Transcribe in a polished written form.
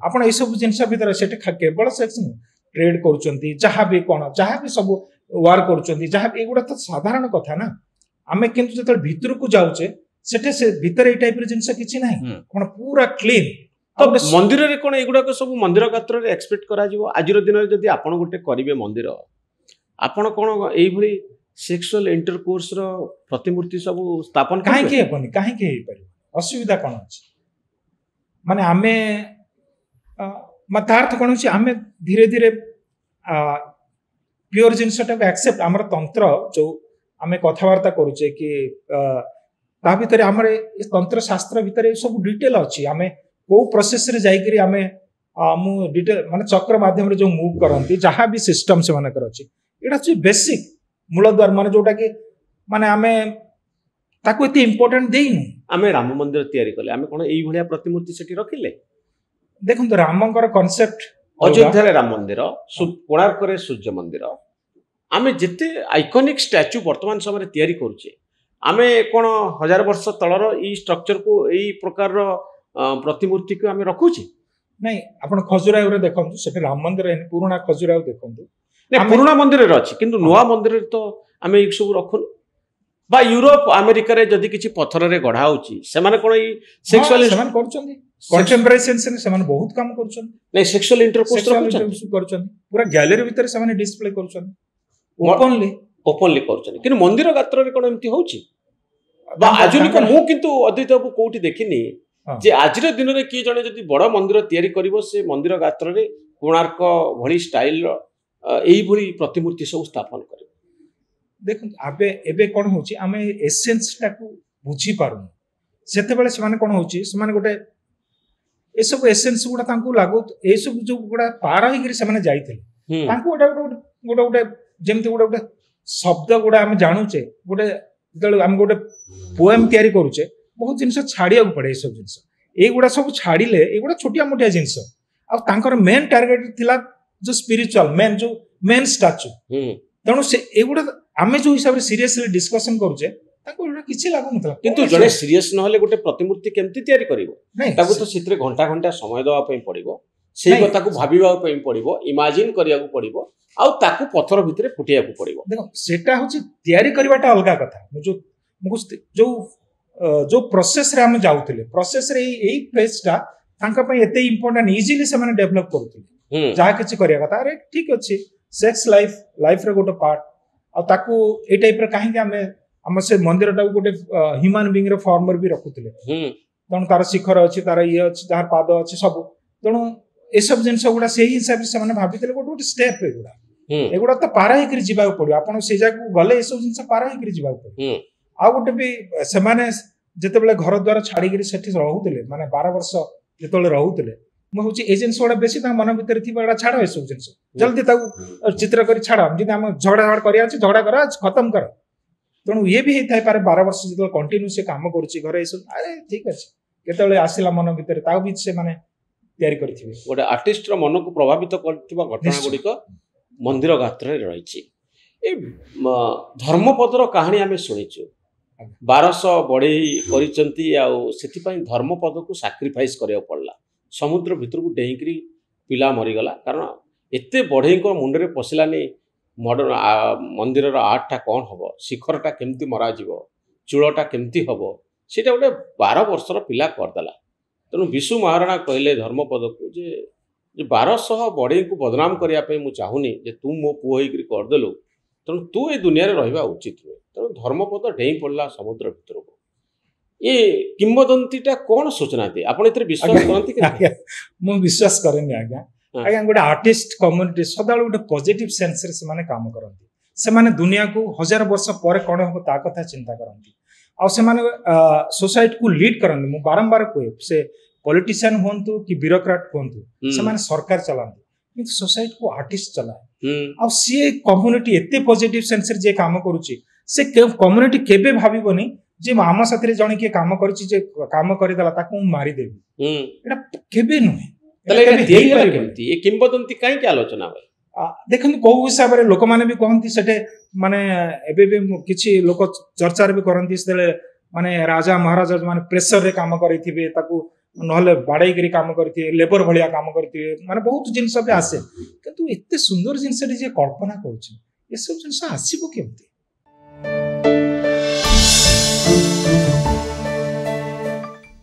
आपण ए सब जिनस भीतर सेठी केवल सेक्शन ट्रेड करूचंती जहां भी कोन जहां भी सब वार करूचंती जहां एगुडा तो साधारण कथा ना आमे किंतु जत भीतर को जाउचे सेठे से भीतर ए टाइप रे जिनस किछि नाही कोन पूरा क्लीन तो मंदिर रे कोन एगुडा को सब मंदिर गात्र रे एक्सपेक्ट करा जिवो आजिर दिन रे जदी आपण गुटे करिवे मंदिर आपण कोन एई भली सेक्सुअल इंटरकोर्स रो प्रतिमूर्ति सब स्थापन काहे के हेबनी काहे के हे पारि असुविधा कोन अछि माने आमे मतार्थ कोन अछि आमे धीरे धीरे प्योर जिनसटा एक्सेप्ट हमर तंत्र जो आमे कथावार्ता करूचे कि ता भीतर हमर तंत्र शास्त्र भीतर सब डिटेल अछि आमे को प्रोसेस रे जाई करी आमे मु डिटेल माने चक्र माध्यम रे जो मूव करंती जहां भी सिस्टम से माने कर अछि एटा छि बेसिक मूलद्वार माने जोटा कि माने आमे ताको एते इंपोर्टेंट देइनु आमे राम मंदिर तयारी करले आमे कोन एई भलिया प्रतिमूर्ति सेठी रखिले देखन तो रामंकर कांसेप्ट अयोध्या रे राम मंदिर कोणार्क रे सूर्य मंदिर आमे जते आइकॉनिक स्टैच्यू वर्तमान समय तयारी करूचे आमे कोन हजार वर्ष तळर ई स्ट्रक्चर को एई प्रकार रो प्रतिमूर्ति को आमे रखुचे नहीं आपण खजुराहो रे देखंतु सेठी राम मंदिर एन पुराना खजुराहो देखंतु ने पुराना मंदिर रे अछि किंतु नुवा मंदिर रे तो आमे एक सब रखुन बा यूरोप अमेरिका रे जदी किछि पत्थर रे गढा होछि से माने कोन ई सेक्सुअल सेमान करछन्ती कंटेम्पररी सेंस ने सेमान बहुत काम करछन्ती नहीं सेक्सुअल इंटरकोर्स करछन्ती पूरा गैलरी भीतर सेमान डिस्प्ले करछन्ती ओपनली करछन्ती किंतु मंदिर गात्र रे कोन एम्ति होछि बा आजुनिक मु किंतु अद्वैत को कोठी देखिनी जे आजिर दिन रे की जने जदी बड़ मंदिर तयारी करिवो से मंदिर गात्र रे कोणार्क भली स्टाइल रो एई भली प्रतिमूर्ति सब स्थापन करे देखो आबे एबे कोन होची आमे एसेंस टा को बुझी पारु सेते बेले से माने कोन होची से माने गोटे ए सब एसेंस गुडा तांको लागो ए सब जो गुडा पार होई करी से माने जाईथिले तांको गोटे जेमति गोटे शब्द गुडा हम जानुचे गोटे जदे हम गोटे पोएम तयारी करूचे बहुत जिनस छाड़िया पड़े ए सब जिनस ए गुडा सब छाड़िले ए गुडा छोटिया मोटिया जिनस आ तांकर मेन टार्गेट थिला जो स्पिरिचुअल मेन स्टैच्यू तेणु से एगुडा आमे जो हिसाब रे सीरियसली डिस्कशन करूचे ताको किछि लागु नतला किंतु जने सीरियस न होले गोटे प्रतिमूर्ति केमति तयारी करिवो ताको तो सितरे घंटा घंटा समय दवा पई पड़िबो सेही कथा को भाबिबा पई पड़िबो इमेजिन करिया को पड़िबो आ ताको पत्थर भितरे फुटिया को पड़िबो देखो सेटा होची तयारी करबाटा अलगा कथा जो जो प्रोसेस रे हम जाउतले प्रोसेस रे एई फेज ता तांका पई एते इंपोर्टेंट इजीली से माने डेवलप करथि जा किछि करिया कथा अरे ठीक अछि सेक्स लाइफ रे गोटे पार्ट आ ताकू ए टाइप रे काहे कि हम से मंदिर टा गोटे ह्यूमन बीइंग रे फॉर्मर भी रखुतले तण तार शिखर अछि तार ये अछि तार पाद अछि सब तणु ए सब जिंस गुडा सेही हिसाब से माने भाबितले गोटे स्टेप एगुडा तो पारा ही करी जीवा पड़ो आपण से जाकू गले ए सब जिंस पारा ही करी जीवा पड़ो आ गोटे भी से माने जते बेले घर द्वार छाड़ी करी सेठी रहउतले माने 12 वर्ष जेतले रहउतले म होची एजेंट्स वाला बेसी ता मन भीतर थी बड़ा छाड़ ए सब जिंस जल्दी ताऊ चित्र करी छाड़ जिते हम झगड़ा करिया छी झगड़ा करा खत्म कर तणु ये भी थाई पारे 12 वर्ष जते कंटिन्यू से काम करूची घरे ए सब अरे ठीक अछि केतले आसिला मन भीतर ताऊ भी से माने तयारी करथिबे गोटे आर्टिस्ट रो मन को प्रभावित करथिबा घटना गुडी को मंदिर गात्र रे रहिछि ए धर्मपद रो कहानी हमें सुनिछु 1200 बढ़ई करिसंती आ सेति पई धर्मपद को सैक्रिफाइस करिया पड़ला समुद्र भीतर को डेहिकरी पिला मरी गला कारण एते बढ़ई को मुंड रे पसिलानी मॉडर्न मंदिर रो आर्ट टा कोन हबो शिखर टा केमती मरा जीवो चूळटा केमती हबो सेटा गोटे 12 वर्षर पिला करदला तनु विष्णु महाराणा कहले धर्मपद को जे 1200 बढ़ई को बदनाम करिया पे मु चाहुनी जे तू मो पुओ होई करी कर देलु तनु तू ए दुनिया रे रहबा उचित नुहे तनु धर्मपद डेई पड़ला समुद्र भीतर को ये किंवदंतीटा कोन सूचना दे आपण एतरे विश्वास करंती कि मु विश्वास करेनी आज्ञा गोटे आर्टिस्ट कम्युनिटी सदा गोटे पॉजिटिव सेंस रे से माने काम करंती से माने दुनिया को 1000 वर्ष पर कोन हो ता कथा चिंता करंती आ से माने सोसाइटी को लीड करंती मु बारंबार कोए से पॉलिटिशियन होंतु कि ब्यूरोक्रेट होंतु से माने सरकार चलांती किंतु सोसाइटी को आर्टिस्ट चलाए आ सी कम्युनिटी एते पॉजिटिव सेंस रे जे काम करूची से कम्युनिटी केबे भाबिबोनी जे आम साथी रे जणे के काम करची जे काम करि दला ताकू मारी देबी एटा केबे नुहे तले देइला केमती ए किंवदंती काई के आलोचना होय देखन को हिसाब रे लोक माने भी कहंती सेटे माने एबे भी किछि लोक चर्चा रे भी करंती सेले माने राजा महाराजा माने प्रेशर रे काम करिथिबे ताकू नहले बाड़े काम करते लेबर भाया काम करते माने बहुत जिनस भी आसे किंतु एते सुंदर जिनस जे कल्पना करूछ ये सब जिनस आसीबो केमती